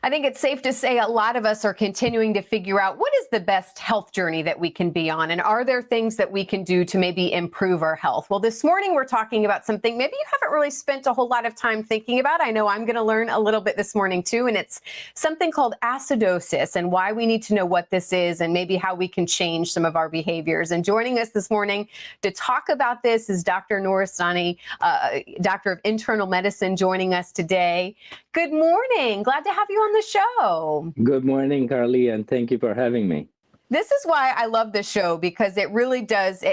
I think it's safe to say a lot of us are continuing to figure out what is the best health journey that we can be on, and are there things that we can do to maybe improve our health? Well, this morning we're talking about something maybe you haven't really spent a whole lot of time thinking about. I know I'm going to learn a little bit this morning too, and it's something called acidosis and why we need to know what this is and maybe how we can change some of our behaviors. And joining us this morning to talk about this is Dr. Nooristani, Doctor of Internal Medicine, joining us today. Good morning. Glad to have you on the show. Good morning, Carly, and thank you for having me. This is why I love the show, because it really does,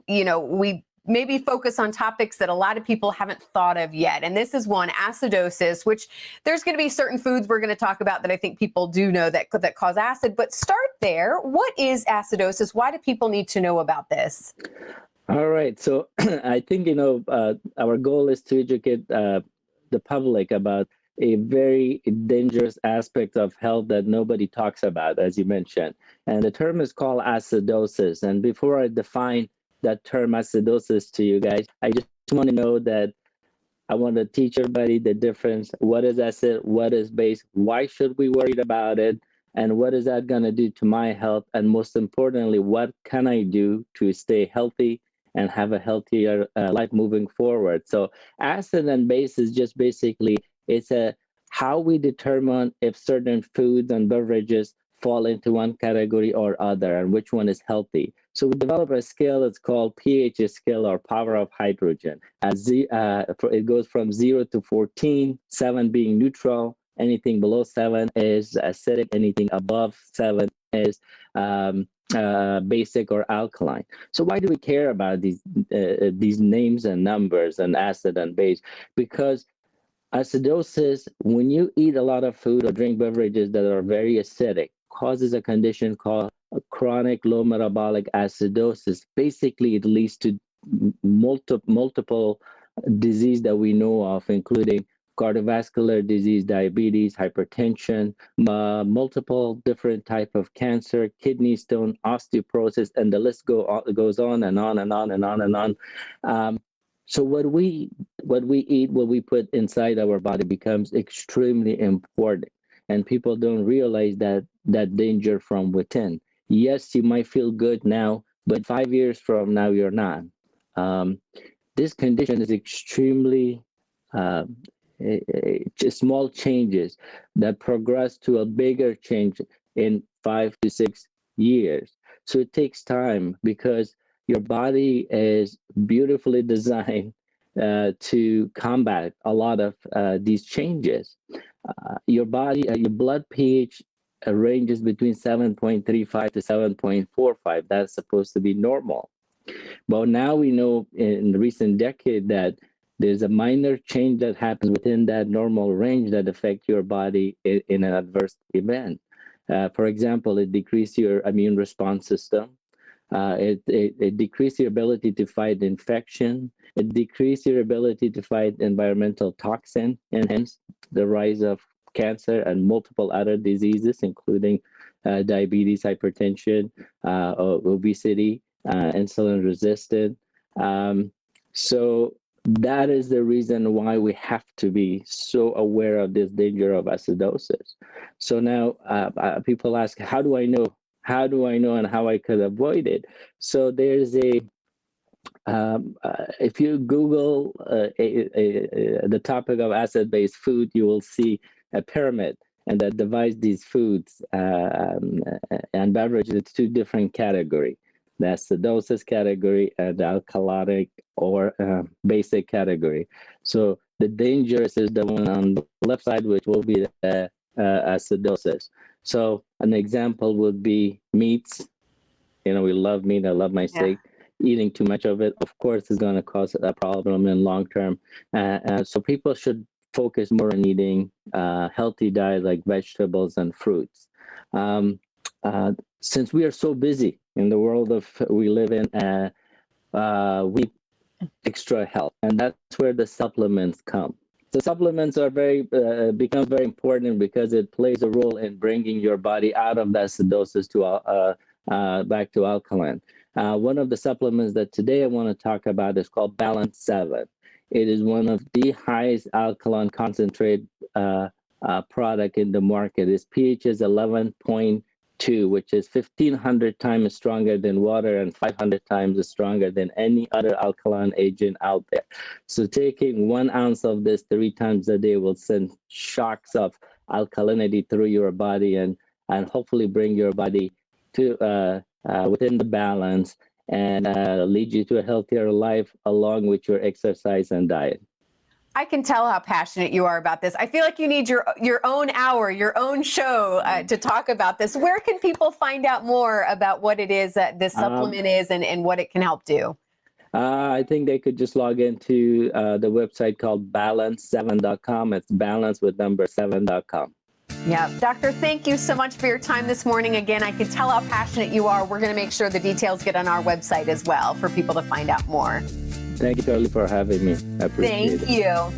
we maybe focus on topics that a lot of people haven't thought of yet. And this is one, acidosis, which there's going to be certain foods we're going to talk about that I think people do know that cause acid. But start there. What is acidosis? Why do people need to know about this? All right. So I think, our goal is to educate the public about a very dangerous aspect of health that nobody talks about, as you mentioned. And the term is called acidosis. And before I define that term acidosis to you guys, I just want to know that I want to teach everybody the difference. What is acid? What is base? Why should we worry about it? And what is that going to do to my health? And most importantly, what can I do to stay healthy and have a healthier life moving forward? So acid and base is just basically, it's how we determine if certain foods and beverages fall into one category or other and which one is healthy. So we develop a scale, it's called pH scale or power of hydrogen. It goes from 0 to 14, 7 being neutral. Anything below 7 is acidic. Anything above 7 is basic or alkaline. So why do we care about these names and numbers and acid and base? Because acidosis, when you eat a lot of food or drink beverages that are very acidic, causes a condition called chronic low metabolic acidosis. Basically, it leads to multiple disease that we know of, including cardiovascular disease, diabetes, hypertension, multiple different type of cancer, kidney stone, osteoporosis, and the list goes on and on and on and on and on. So what we eat, what we put inside our body becomes extremely important, and people don't realize that danger from within. Yes, you might feel good now, but 5 years from now you're not. This condition is extremely small changes that progress to a bigger change in 5 to 6 years. So it takes time because your body is beautifully designed to combat a lot of these changes. Your blood pH ranges between 7.35 to 7.45. That's supposed to be normal. But now we know in the recent decade that there's a minor change that happens within that normal range that affects your body in an adverse event. For example, it decreases your immune response system. It decreases your ability to fight infection. It decreases your ability to fight environmental toxin, and hence the rise of cancer and multiple other diseases, including diabetes, hypertension, obesity, insulin resistant. So that is the reason why we have to be so aware of this danger of acidosis. So now people ask, how do I know? How do I know and how I could avoid it? So there's if you Google the topic of acid-based food, you will see a pyramid, and that divides these foods and beverages into two different categories: the acidosis category and the alkalinic or basic category. So the dangerous is the one on the left side, which will be the acidosis. So an example would be meats. We love meat. I love my steak. Eating too much of it, of course, is going to cause a problem in long term. So people should focus more on eating healthy diet like vegetables and fruits. Since we are so busy in the world we live in, we need extra help, and that's where the supplements come. So supplements are become very important because it plays a role in bringing your body out of the acidosis to back to alkaline. One of the supplements that today I want to talk about is called Balance 7. It is one of the highest alkaline concentrate product in the market. Its pH is 11.2, which is 1,500 times stronger than water and 500 times stronger than any other alkaline agent out there. So taking 1 ounce of this 3 times a day will send shocks of alkalinity through your body and hopefully bring your body to within the balance and lead you to a healthier life along with your exercise and diet. I can tell how passionate you are about this. I feel like you need your own hour, your own show to talk about this. Where can people find out more about what it is that this supplement is and what it can help do? I think they could just log into the website called balance7.com. It's balance with number 7.com. Yeah. Doctor, thank you so much for your time this morning. Again, I can tell how passionate you are. We're going to make sure the details get on our website as well for people to find out more. Thank you, Carly, for having me. I appreciate it. Thank you.